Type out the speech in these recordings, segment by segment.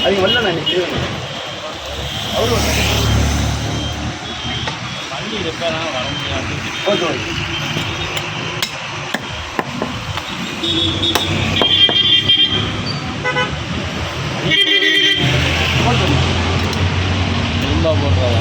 அதுக்கு வரல நான் இன்னைக்கு அவரு வண்டி ரிப்பேராக வர முடியாது. Okay okay. ரொம்ப போடுறதா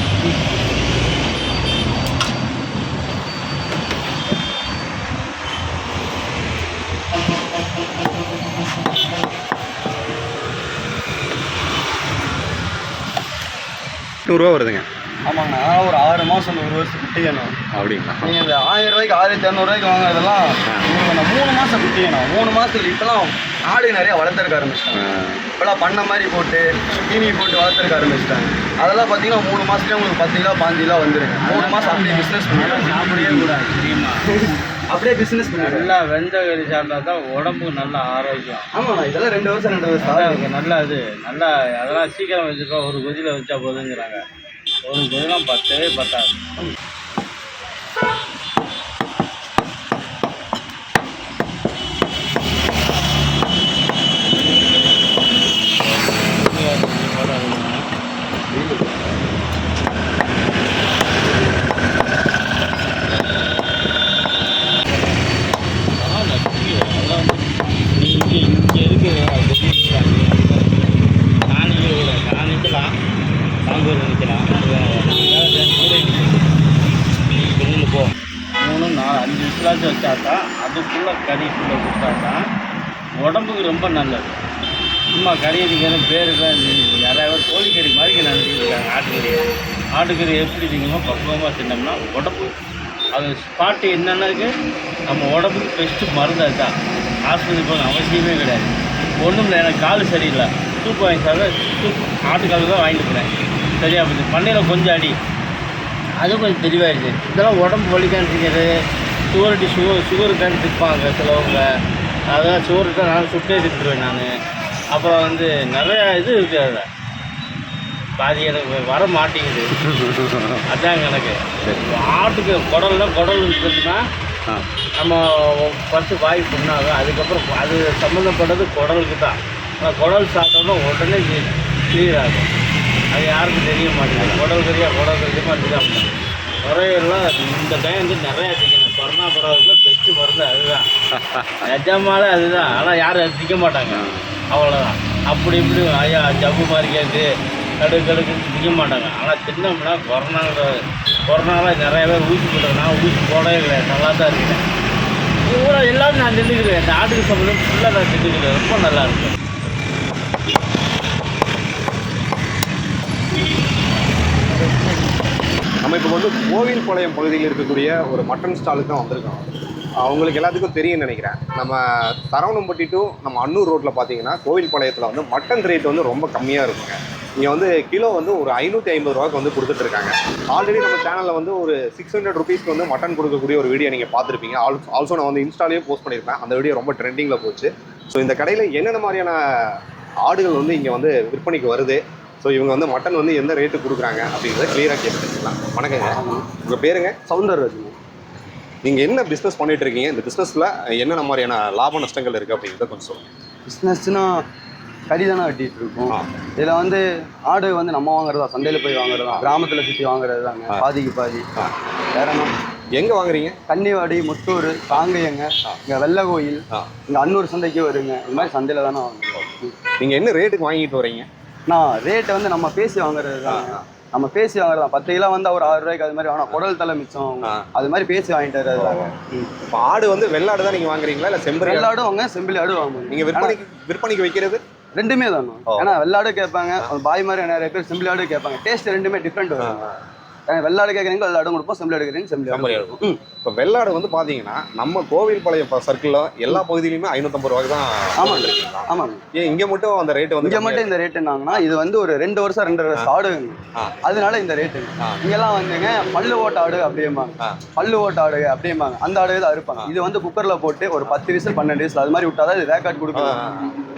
₹100 வருதுங்க. ஆமாங்கண்ணா. ஒரு 6 மாதம் 1 வருஷம் குட்டியணும். அப்படிங்களா? நீங்கள் இந்த ₹1000 ₹1200 வாங்குறதெல்லாம் உங்களுக்கு நான் 3 மாதம் குட்டியணும். 3 மாதத்துக்கு இப்போலாம் ஆடு நிறையா வளர்த்துருக்க ஆரம்பிச்சிட்டாங்க. இப்போலாம் பண்ண மாதிரி போட்டு தீனி போட்டு வளர்த்துருக்க ஆரம்பிச்சிட்டாங்க. அதெல்லாம் பார்த்தீங்கன்னா 3 மாதத்துலேயே உங்களுக்கு 10 கிலோ 15 கிலோ வந்துருங்க. 3 மாதம் அப்படியே பிஸ்னஸ் பண்ணிடுறாங்க. சாப்பிடவே கூடாது தெரியுமா? அப்படியே பிஸ்னஸ் பண்ணிடுறாங்க. நல்லா வெந்த கறி சாப்பிட்டா தான் உடம்புக்கு நல்லா ஆரோக்கியம். ஆமாண்ணா. இதெல்லாம் 2 வருஷம் 2 வருஷம் அதான் நல்லா இது நல்லா அதெல்லாம் சீக்கிரம் வச்சுருக்கோம். ஒரு கொதியில் வச்சா போதுங்கிறாங்க. ஒரு கொதிலாம் பத்தவே பத்தாது. இங்கே இருக்கு நிற்கலாம் சாங்கூர் நிற்கலாம் வெளியில் போ 3 4 5 விசிலாச்சும் வச்சாக்கா அதுக்குள்ளே கறிக்குள்ளே கொடுத்தாக்கா உடம்புக்கு ரொம்ப நல்லது. சும்மா கறி அடிக்கிற பேருதான் நிறையா பேர் கோழிக்கறி மாதிரி நினைச்சிருக்காங்க. ஆட்டுக்கறி எப்படி திங்கமோ பக்குவமாக தின்னோம்னா உடம்பு அது ஸ்பாட்டு என்னென்னக்கு நம்ம உடம்புக்கு பெஸ்ட்டு மருந்து அதுதான். ஆஸ்பத்திரி போக அவசியமே கிடையாது. ஒன்றும் இல்லை, எனக்கு கால் சரியில்லை, சூப் வாங்கி சாப்பிட சூப் ஆட்டுக்கால் தான் வாங்கிட்டு போனேன். சரியா போச்சு. பண்ணையில் கொஞ்சம் அடி அதுவும் கொஞ்சம் தெளிவாகிடுச்சு. இதெல்லாம் உடம்பு வலிக்கான்றது சுகருக்கான்னு திப்பாங்க சிலவங்க. அதான் சுகருக்கு நான் சுட்டே திட்டுருவேன் நான். அப்புறம் வந்து நிறையா இது இருக்குது. அதில் பாதி எனக்கு வர மாட்டேங்குது. அதான் கணக்கு. ஆட்டுக்கு குடல் இருக்குதுன்னா நம்ம ஃபஸ்ட்டு வாய் புண்ணாக அதுக்கப்புறம் அது சம்மந்தப்பட்டது குடலுக்கு தான். ஆனால் குடல் சாப்பிட்டோம்னா உடனே கிளியர் ஆகும். அது யாருக்கும் தெரிய மாட்டேங்குது. குடல் கறியாக அதுதான் குறையெல்லாம் இந்த டைம் வந்து நிறையா திக்கணும். கொரோனா பரவாயில்ல பெஸ்ட்டு மருந்து அதுதான். நிஜமாலே அதுதான். ஆனால் யாரும் அது திக்க மாட்டாங்க. அவ்வளோதான். அப்படி இப்படி ஐயா ஜவ்வு மாதிரி கேட்டு கடுக்கு திக்க மாட்டாங்க. ஆனால் தின்னோம்னா கொரோனாவில் நிறைய பேர் ஊசி போட்டாங்க. நான் ஊசி போடவே கிடையாது. நல்லா தான் இருக்கேன். பூரா எல்லாரும் நான் தின்னுக்கிறேன். இந்த ஆட்டுக்கு சம்பளம் ஃபுல்லாக நான் தின்னுக்கிறேன். ரொம்ப நல்லா இருக்கும். நம்ம இப்போ வந்து கோவில்பாளையம் பகுதியில் இருக்கக்கூடிய ஒரு மட்டன் ஸ்டாலுக்கு தான் வந்திருக்கோம். அவங்களுக்கு எல்லாத்துக்கும் தெரியும்னு நினைக்கிறேன். நம்ம சரவணம்பட்டி டு நம்ம அன்னூர் ரோட்டில் பார்த்தீங்கன்னா கோவில்பாளையத்தில் வந்து மட்டன் ரேட் வந்து ரொம்ப கம்மியாக இருக்குங்க. இங்கே வந்து கிலோ வந்து ஒரு ₹550 வந்து கொடுத்துட்ருக்காங்க. ஆல்ரெடி நம்ம சேனலில் வந்து ஒரு ₹600 வந்து மட்டன் கொடுக்கக்கூடிய ஒரு வீடியோ நீங்கள் பார்த்துருப்பீங்க. ஆல்சோ நான் வந்து இன்ஸ்டாலேயே போஸ்ட் பண்ணியிருப்பேன். அந்த வீடியோ ரொம்ப ட்ரெண்டிங்கில் போச்சு. ஸோ இந்த கடையில் என்னென்ன மாதிரியான ஆடுகள் வந்து இங்கே வந்து விற்பனைக்கு வருது, ஸோ இவங்க வந்து மட்டன் வந்து எந்த ரேட்டு கொடுக்குறாங்க அப்படிங்கிறத கிளியராக கேட்டுக்கலாம். வணக்கங்க, உங்கள் பேருங்க? சவுந்தரராஜன். நீங்கள் என்ன பிஸ்னஸ் பண்ணிட்டு இருக்கீங்க? இந்த பிஸ்னஸில் என்னென்ன மாதிரியான லாப நஷ்டங்கள் இருக்குது அப்படிங்கிறத கொஞ்சம் சொல்லுங்கள். பிஸ்னஸ்னால் கறி தானே வெட்டிகிட்டு இருக்கோம். இதில் வந்து ஆடு வந்து நம்ம வாங்குறதா, சந்தையில் போய் வாங்குறதா, கிராமத்தில் சுற்றி வாங்குறது தாங்க. பாதிக்கு பாதி. வேற என்ன? எங்கே வாங்குறீங்க? கன்னிவாடி, முத்தூர், காங்கையங்க, இங்கே வெள்ளை கோயில், இங்கே அன்னூர் சந்தைக்கு வருங்க. இது மாதிரி சந்தையில் தானே வாங்குறோம். நீங்கள் என்ன ரேட்டுக்கு வாங்கிட்டு வரீங்க? நான் ரேட்டை வந்து நம்ம பேசி வாங்குறது தான். நம்ம பேசி வாங்குறதா. 10 கிலோ வந்து ஒரு ₹6 அது மாதிரி ஆனால் குடல் தலை மிச்சம் அது மாதிரி பேசி வாங்கிட்டு வர்றதுதாங்க. இப்போ ஆடு வந்து வெள்ளாடு தான் நீங்கள் வாங்குறீங்களா இல்லை செம்பரி? வெள்ளாடும் வாங்க, செம்பிளி ஆடு வாங்குவோம். நீங்கள் விற்பனைக்கு வைக்கிறது ரெண்டுமே தானே. ஏன்னா வெள்ளாடு கேட்பாங்க, பாய் மாதிரி நிறைய பேர் செம்பிளி ஆடு கேட்பாங்க. டேஸ்ட் ரெண்டுமே டிஃப்ரெண்ட் வரும். வெள்ளாடு கேட்குறீங்க வெள்ளாடும் கொடுப்போம், செம்பிளி எடுக்கிறீங்க செம்பிளி இருக்கும். இப்போ வெள்ளாடு வந்து பார்த்தீங்கன்னா நம்ம கோவில்பாளையம் சர்க்கிளில் எல்லா பகுதியிலுமே ₹550 தான். ஆமாங்க ஆமாங்க. ஏன் இங்கே மட்டும் அந்த ரேட்டு வந்து இங்கே மட்டும் இந்த ரேட்டு என்னாங்கன்னா, இது வந்து ஒரு 2 வருஷம் 2.5 வருஷம் ஆடுங்க. அதனால இந்த ரேட்டு. இங்கெல்லாம் வந்துங்க பல்லு ஓட்ட ஆடு அப்படியேம்பாங்க, பல்லு ஓட்ட ஆடு அப்படியேம்பாங்க. அந்த ஆடு தான் இருப்பாங்க. இது வந்து குக்கரில் போட்டு ஒரு 10 விசில் 12 விசில் அது மாதிரி விட்டாதான் இது வேக்காட் கொடுக்கும்.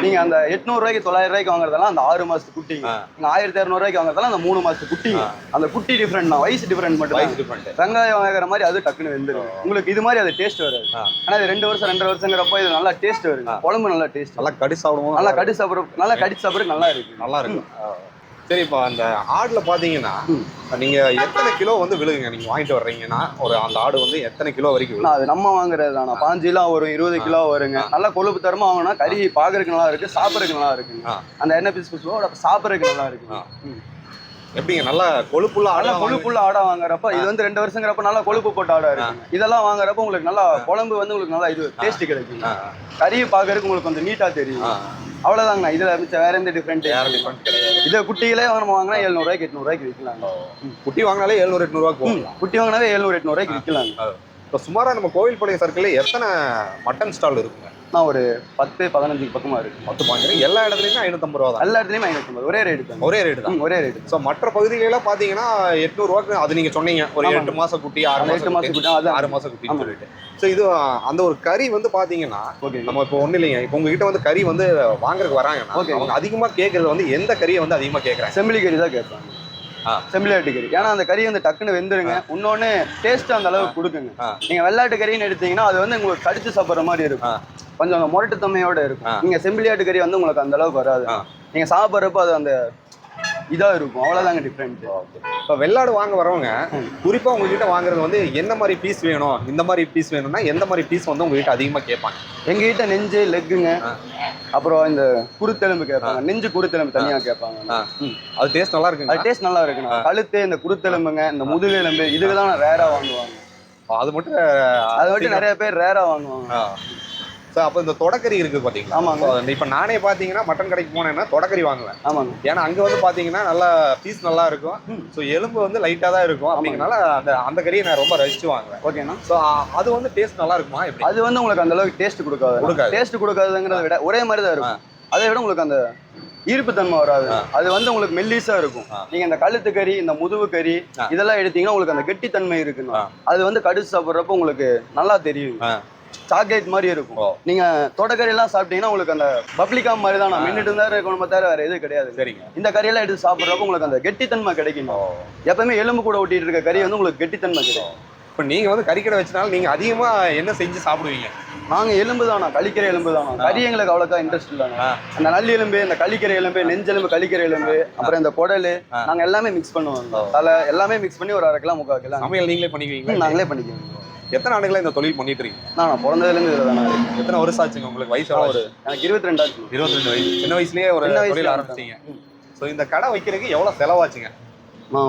நீங்க அந்த 800 ரூபாய்க்கு 900 ரூபாய்க்கு வாங்குறதெல்லாம் அந்த 6 மாசத்து குட்டிங்க. நீங்க 1200 ரூபாய்க்கு வாங்குறதெல்லாம் அந்த 3 மாசத்து குட்டிங்க. அந்த குட்டி டிஃபரெண்ட் தான், வயசு டிஃபரெண்ட் மட்டும். வயசு டிஃபரெண்ட். வெங்காயம் வாங்குற மாதிரி அது டக்குன்னு வெந்துடும். உங்களுக்கு இது மாதிரி அது டேஸ்ட் வராது. ஆனா இது 2 வருஷம் 2.5 வருஷங்கிறப்ப இது நல்லா டேஸ்ட் வருங்க. குழம்பு நல்லா டேஸ்ட், நல்லா கடி சாப்பிடுவோம். நல்லா கடி சாப்பிட்ற, நல்லா கடிச்சு சாப்பிட்றது நல்லா இருக்கு. நல்லா இருக்கு. சரி, இப்போ அந்த ஆடுல பாத்தீங்கன்னா நீங்க எத்தனை கிலோ வந்து விழுகுங்க நீங்க வாங்கிட்டு வர்றீங்கன்னா? ஒரு அந்த ஆடு வந்து எத்தனை கிலோ வரைக்கும் விழுகும்? அது நம்ம வாங்குறது தானே. 5 கிலோ வரும், 20 கிலோ வருங்க. நல்லா கொழுப்பு தரமா வாங்கினா கறி பாக்குறதுக்கு நல்லா இருக்கு, சாப்பிட்றதுக்கு நல்லா இருக்குங்க. அந்த எண்ணெய் பீஸ் சாப்பிட்றதுக்கு நல்லா இருக்கு. எப்படிங்க நல்லா கொழுப்புள்ள ஆடா? கொழுப்புள்ள ஆடா வாங்குறப்ப இது வந்து 2 வருஷங்கிறப்ப நல்லா கொழுப்பு போட்ட ஆடா இருக்கு. இதெல்லாம் வாங்குறப்ப உங்களுக்கு நல்லா குழம்பு வந்து உங்களுக்கு நல்லா இது டேஸ்ட் கிடைக்கும். கறி பாக்குறதுக்கு உங்களுக்கு கொஞ்சம் நீட்டா தெரியும். அவ்வளவுதாங்கண்ணா. இதுல மிச்சம் வேற எந்த டிஃபரெண்ட் கிடையாது. இதை குட்டிகளே நம்ம வாங்கினா 700 ரூபாய்க்கு 800 ரூபாய்க்கு விற்கலாம். குட்டி வாங்கினாலே 700-800 ரூபாய்க்கு போகலாம். குட்டி வாங்கினாவே 700-800 ரூபாய்க்கு விற்கலாம். இப்போ சுமாரா நம்ம கோவில்பாளையம் சர்க்கிள்ல எத்தனை மட்டன் ஸ்டால் இருக்குங்க? நான் ஒரு 10-15 பக்கமா இருக்கு. 10-15. எல்லா இடத்துலயுமே 550 ரூபா தான். எல்லா இடத்துலயுமே 550. ஒரே ரேட் தான். ஒரே ரேட் தான். ஒரே ரேட். ஸோ மற்ற பகுதிகளெல்லாம் பாத்தீங்கன்னா 800 ரூபாய்க்கு அது நீங்க சொன்னீங்க. ஒரு 8 மாச குட்டி, 6 மாச குட்டி, 6 மாச குட்டின்னு சொல்லிட்டு. ஸோ இது அந்த ஒரு கறி வந்து பாத்தீங்கன்னா நம்ம இப்போ ஒன்றும் இல்லைங்க. இப்போ உங்ககிட்ட வந்து கறி வந்து வாங்குறதுக்கு வராங்கன்னா அவங்க அதிகமா கேட்கறது வந்து எந்த கறியை வந்து அதிகமா கேட்கறாங்க? செம்பிலி கறி தான் கேட்பாங்க. செம்பிளாட்டு கறி. ஏன்னா அந்த கறி வந்து டக்குன்னு வெந்துருங்க. இன்னொன்னு டேஸ்ட் அந்த அளவுக்கு கொடுக்குங்க. நீங்க வெள்ளாட்டு கறின்னு எடுத்தீங்கன்னா அது வந்து உங்களுக்கு கடிச்சு சாப்பிட்ற மாதிரி இருக்கும். கொஞ்சம் அந்த முரட்டுத்தன்மையோட இருக்கும். நீங்க செம்பிலியாட்டு கறி வந்து உங்களுக்கு அந்த அளவுக்கு வராது. நீங்க சாப்பிட்றப்ப அது அந்த இதா இருக்கும். அவ்வளவுதாங்க டிஃபரெண்ட். இப்போ வெள்ளாடு வாங்க வரவங்க குறிப்பா உங்ககிட்ட வாங்குறது வந்து என்ன மாதிரி பீஸ் வேணும், இந்த மாதிரி பீஸ் வேணும்னா எந்த மாதிரி பீஸ் வந்து உங்ககிட்ட அதிகமா கேட்பாங்க? எங்ககிட்ட நெஞ்சு, லெக்குங்க, அப்புறம் இந்த குருத்தெலும்பு கேட்பாங்க. நெஞ்சு குருத்தெலும்பு தனியா கேட்பாங்க. அது டேஸ்ட் நல்லா இருக்குங்க. அது டேஸ்ட் நல்லா இருக்குண்ணா. கழுத்து, இந்த குருத்தெலும்புங்க, இந்த முதுகெலும்பு இதுக்கு தான் ரேரா வாங்குவாங்க. அது மட்டும் நிறைய பேர் ரேரா வாங்குவாங்க. ஸோ அப்போ இந்த தொடக்கறி இருக்குது பார்த்தீங்களா? ஆமாங்க. இப்போ நானே பார்த்தீங்கன்னா மட்டன் கடைக்கு போனேன்னா தொடக்கறி வாங்குவேன். ஆமாங்க. ஏன்னா அங்கே வந்து பார்த்தீங்கன்னா நல்லா பீஸ் நல்லா இருக்கும். ஸோ எலும்பு வந்து லைட்டாக தான் இருக்கும். அப்படிங்கனால அந்த கறியை நான் ரொம்ப ரசிச்சு வாங்குவேன். ஓகேண்ணா. ஸோ அது வந்து டேஸ்ட் நல்லா இருக்குமா? எப்படி? அது வந்து உங்களுக்கு அந்த அளவுக்கு டேஸ்ட் கொடுக்காது. டேஸ்ட் கொடுக்காதுங்கிறத விட ஒரே மாதிரி தான் இருக்கும். அதை விட உங்களுக்கு அந்த ஈர்ப்பு தன்மை வராது. அது வந்து உங்களுக்கு மெல்லிசா இருக்கும். நீங்க இந்த கழுத்து கறி, இந்த முதுகு கறி இதெல்லாம் எடுத்தீங்கன்னா உங்களுக்கு அந்த கெட்டித்தன்மை இருக்குன்னு அது வந்து கடிச்சு சாப்பிட்றப்ப உங்களுக்கு நல்லா தெரியும். சாக்லேட் மாதிரி இருக்கும். நீங்க தோட்டக்கறி எல்லாம் சாப்பிட்டீங்கன்னா உங்களுக்கு அந்த பப்ளிகாம் மாதிரி தான் மின்னுட்டு தான் இருக்கணும், தவிர வேற எதுவும் கிடையாது. சரிங்க. இந்த கறியெல்லாம் எடுத்து சாப்பிட்றப்ப உங்களுக்கு அந்த கெட்டித்தன்மை கிடைக்கும். எப்பவுமே எலும்பு கூட ஒட்டிட்டு இருக்க கறி வந்து உங்களுக்கு கெட்டித்தன்மை கிடைக்கும். இப்போ நீங்க வந்து கறிக்கடை வச்சனால நீங்க அதிகமா என்ன செஞ்சு சாப்பிடுவீங்க? நாங்க எலும்பு தானா, கழிக்கிற எலும்பு தானா. கறி எங்களுக்கு அவ்வளோக்கா இன்ட்ரெஸ்ட் இல்லைங்க. அந்த நல்லி எலும்பு, இந்த கழிக்கிற எலும்பு, நெஞ்செலும்பு, கழிக்கிற எலும்பு, அப்புறம் இந்த குடல் நாங்க எல்லாமே மிக்ஸ் பண்ணுவோம். தலை எல்லாமே மிக்ஸ் பண்ணி ஒரு 1/2 கிலோ 3/4 கிலோ சமையல் நீங்களே பண்ணிக்குவீங்க? நாங்களே பண்ணிக்குவோம். எத்தனை ஆண்டுகளா இந்த தொழில் பண்ணிட்டு இருக்கீங்க? நான் பிறந்ததுலேருந்து இதில் தானே. எத்தனை வருஷம் ஆச்சுங்க உங்களுக்கு? வயசு எனக்கு 22 ஆச்சு. 22 வயசு. சின்ன வயசுலயே ஒரு தொழில் ஆரம்பிச்சீங்க. ஸோ இந்த கடை வைக்கிறதுக்கு எவ்வளோ செலவாச்சுங்க?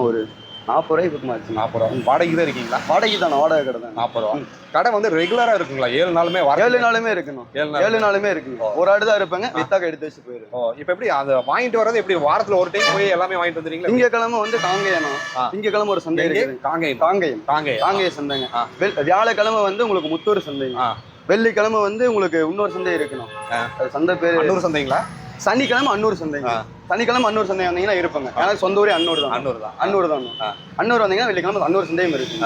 ஒரு 40 ரூபாய்க்கு பக்கமா ஆச்சு. 40 ரூபா. வாடகைக்கு தான் இருக்கீங்களா? வாடகை தானே, வாடகை கடை தான். 40 ரூபா. கடை வந்து ரெகுலரா இருக்குங்களா? 7 நாளுமே? 7 நாளுமே இருக்கணும். 7 நாளுமே இருக்குங்க. ஒரு ஆடு தான் இருப்பாங்க, வித்தாக்க எடுத்து வச்சு போயிடும். இப்போ எப்படி அதை வாங்கிட்டு வர்றது? எப்படி வாரத்துல ஒரு டைம் போய் எல்லாமே வாங்கிட்டு வந்துறீங்களா? திங்கக்கிழமை வந்து காங்கேயம். திங்கக்கிழமை ஒரு சந்தை இருக்கு. காங்கேயம் சந்தைங்க. வியாழக்கிழமை வந்து உங்களுக்கு முத்தூர் சந்தைங்க. வெள்ளிக்கிழமை வந்து உங்களுக்கு இன்னொரு சந்தை இருக்கணும். சந்தை பேரு அன்னூர் சந்தைங்களா? சனிக்கிழமை அன்னூர் சந்தைங்க. சனிக்கிழமை அன்னூர் சந்தை வந்தீங்கன்னா இருப்பாங்க. எனக்கு சொந்த ஊரே அன்னூர் தான். அன்னூர் வந்தீங்கன்னா வெள்ளிக்கிழமை அன்னூர் சந்தையும் இருக்கு.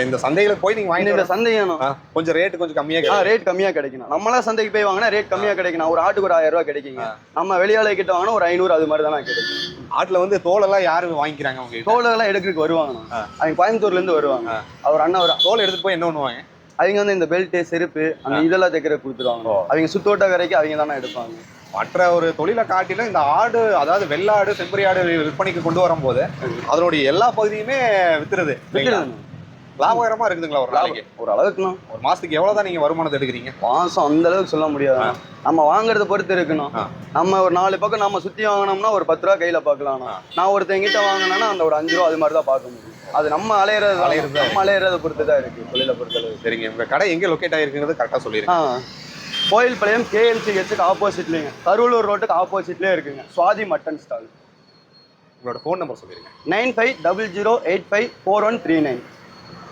இந்த சந்தையில போய் நீங்க வாங்கி இந்த சந்தையணும் கொஞ்சம் ரேட் கொஞ்சம் கம்மியா ரேட் கம்மியா கிடைக்கணும். நம்மளா சந்தைக்கு போய் வாங்கினா ரேட் கம்மியா கிடைக்கணும். ஒரு ஆட்டுக்கு ஒரு 1000 ரூபாய் கிடைக்குங்க. நம்ம வெளியாளை கிட்ட வாங்கினா ஒரு 500 அது மாதிரி தானே கிடைக்கும். ஆட்டுல வந்து தோலெல்லாம் யாரு வாங்கிக்கிறாங்க? அவங்க தோலெல்லாம் எடுக்கிறதுக்கு வருவாங்க. அவங்க கோயம்புத்தூர்ல இருந்து வருவாங்க. அவர் அண்ணா தோல் எடுத்துட்டு போய் என்ன பண்ணுவாங்க? அவங்க வந்து இந்த பெல்ட், செருப்பு, அந்த இதெல்லாம் தைக்கிற கொடுத்துருவாங்க. அவங்க சுத்தோட்ட கரைக்கு அவங்க தானே எடுப்பாங்க. மற்ற ஒரு தொழிலை காட்டிலும் இந்த ஆடு, அதாவது வெள்ளாடு, செம்பரி ஆடு விற்பனைக்கு கொண்டு வரும்போது அதனுடைய எல்லா பகுதியுமே வித்துறது லாபகரமா இருக்குதுங்களா? ஒரு நாளைக்கு ஒரு அளவுக்குண்ணா. ஒரு மாசத்துக்கு எவ்வளவுதான் நீங்க வருமானத்தை எடுக்கிறீங்க? மாசம் அந்த அளவுக்கு சொல்ல முடியாது. நம்ம வாங்குறத பொறுத்து இருக்கணும். நம்ம ஒரு 4 பக்கம் நம்ம சுத்தி வாங்கினோம்னா ஒரு 10 ரூபா கையில பாக்கலாம். நான் ஒருத்தங்கிட்ட வாங்கினேன்னா அந்த ஒரு 5 ரூபா அது மாதிரி தான் பார்க்க முடியும். அது நம்ம அலையிறத பொறுத்து தான் இருக்கு தொழிலை பொறுத்தளவு. சரிங்க. உங்க கடை எங்க லொக்கேட் ஆயிருக்குங்கிறது கரெக்டா சொல்லிருக்கேன். கோயில்பாளையம் KLCHக்கு ஆப்போசிட்லங்க, கருவலூர் ரோட்டுக்கு ஆப்போசிட்லயே இருக்குங்க. Swathi mutton stall. உங்களோட ஃபோன் நம்பர் சொல்லிருங்க. 9500854139.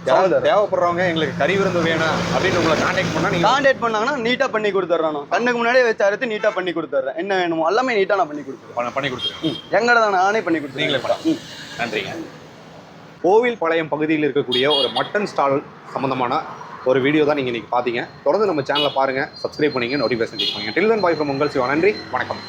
தேவைப்படுறவங்க எங்களுக்கு கறி விருந்து வேணும் அப்படின்னு உங்களை கான்டாக்ட் பண்ணாங்கன்னா நீட்டா பண்ணி கொடுத்துட்றோம். கண்ணுக்கு முன்னாடியே வச்சு அறுத்து நீட்டா பண்ணி கொடுத்துட்றேன். என்ன வேணுமோ எல்லாமே நீட்டா நான் பண்ணி கொடுத்துருவேன். எங்கட தான் நானே பண்ணி கொடுத்துருவேன். நன்றிங்க. கோவில்பாளையம் பகுதியில் இருக்கக்கூடிய ஒரு மட்டன் ஸ்டால் சம்பந்தமான ஒரு வீடியோ தான் நீங்கள் இன்றைக்கி பார்த்தீங்க. தொடர்ந்து நம்ம சேனலை பாருங்கள், சப்ஸ்கிரைப் பண்ணிங்க, நோட்டிஃபிகேஷன் கிளிக் பண்ணுங்கள். டில் தென் பாய் ஃப்ரம் உங்கள் சிவா. நன்றி, வணக்கம்.